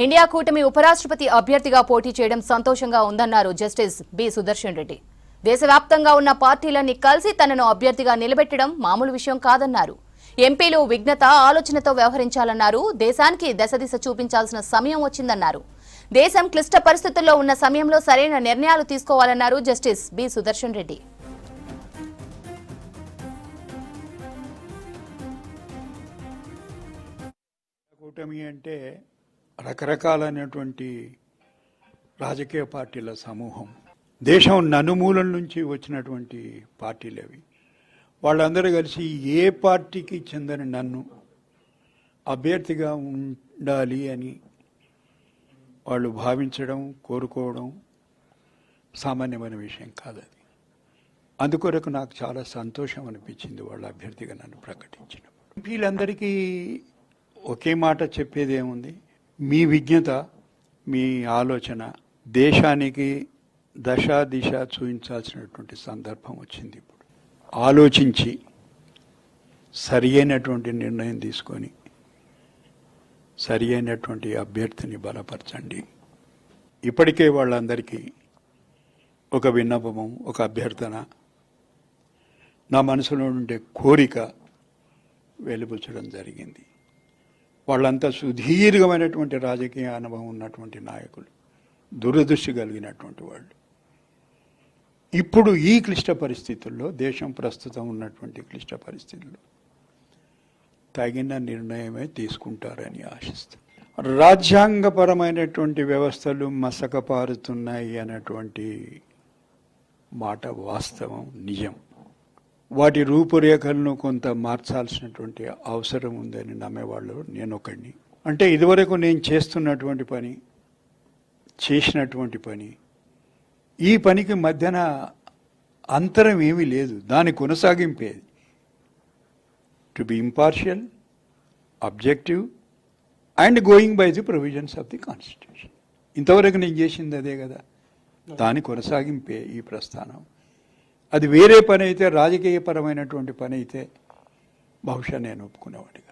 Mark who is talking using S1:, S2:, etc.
S1: India కూటమి ఉపరాష్ట్రపతి అభ్యర్థిగా పోటీ చేయడం సంతోషంగా ఉందన్నారు జస్టిస్ బి సుదర్శన్ రెడ్డి. దేశవ్యాప్తంగా ఉన్న పార్టీలన్నీ కలిసి తనను అభ్యర్థిగా నిలబెట్టడం మామూలు విషయం కాదన్నారు. ఎంపీలు విఘ్నత ఆలోచనతో వ్యవహరించాలన్నారు. దేశానికి దశదిశ చూపించాల్సిన సమయం వచ్చిందన్నారు. దేశం క్లిష్ట పరిస్థితుల్లో ఉన్న సమయంలో సరైన నిర్ణయాలు తీసుకోవాలన్నారు జస్టిస్ బి సుదర్శన్ రెడ్డి.
S2: కూటమి అంటే రకరకాలైనటువంటి రాజకీయ పార్టీల సమూహం. దేశం నలుమూలల నుంచి వచ్చినటువంటి పార్టీలు అవి. వాళ్ళందరూ కలిసి ఏ పార్టీకి చెందని నన్ను అభ్యర్థిగా ఉండాలి అని వాళ్ళు భావించడం, కోరుకోవడం సామాన్యమైన విషయం కాదు. అది అందుకొరకు నాకు చాలా సంతోషం అనిపించింది వాళ్ళ అభ్యర్థిగా నన్ను ప్రకటించినప్పుడు. ఎంపీలందరికీ ఒకే మాట చెప్పేది ఏముంది, మీ విజ్ఞత, మీ ఆలోచన దేశానికి దశ దిశ చూపించాల్సినటువంటి సందర్భం వచ్చింది. ఇప్పుడు ఆలోచించి సరి అయినటువంటి నిర్ణయం తీసుకొని సరి అయినటువంటి అభ్యర్థిని బలపరచండి. ఇప్పటికే వాళ్ళందరికీ ఒక విన్నపము, ఒక అభ్యర్థన, నా మనసులో ఉండే కోరిక వెలుబుచ్చడం జరిగింది. వాళ్ళంతా సుదీర్ఘమైనటువంటి రాజకీయ అనుభవం ఉన్నటువంటి నాయకులు, దురదృష్టి కలిగినటువంటి వాళ్ళు. ఇప్పుడు ఈ క్లిష్ట పరిస్థితుల్లో, దేశం ప్రస్తుతం ఉన్నటువంటి క్లిష్ట పరిస్థితుల్లో తగిన నిర్ణయమే తీసుకుంటారని ఆశిస్తాం. రాజ్యాంగపరమైనటువంటి వ్యవస్థలు మసకపారుతున్నాయి అన్నటువంటి మాట వాస్తవం, నిజం. వాటి రూపురేఖలను కొంత మార్చాల్సినటువంటి అవసరం ఉందని నమ్మేవాళ్ళు నేను ఒకడిని. అంటే ఇదివరకు నేను చేస్తున్నటువంటి పని, చేసినటువంటి పని, ఈ పనికి మధ్యన అంతరం ఏమీ లేదు, దాని కొనసాగింపేది. To be impartial, objective and going by the provisions of the constitution. ఇంతవరకు నేను చేసింది అదే కదా, దాని కొనసాగింపే ఈ ప్రస్థానం. అది వేరే పని అయితే, రాజకీయపరమైనటువంటి పని అయితే బహుశా నేను ఒప్పుకునేవాడిని.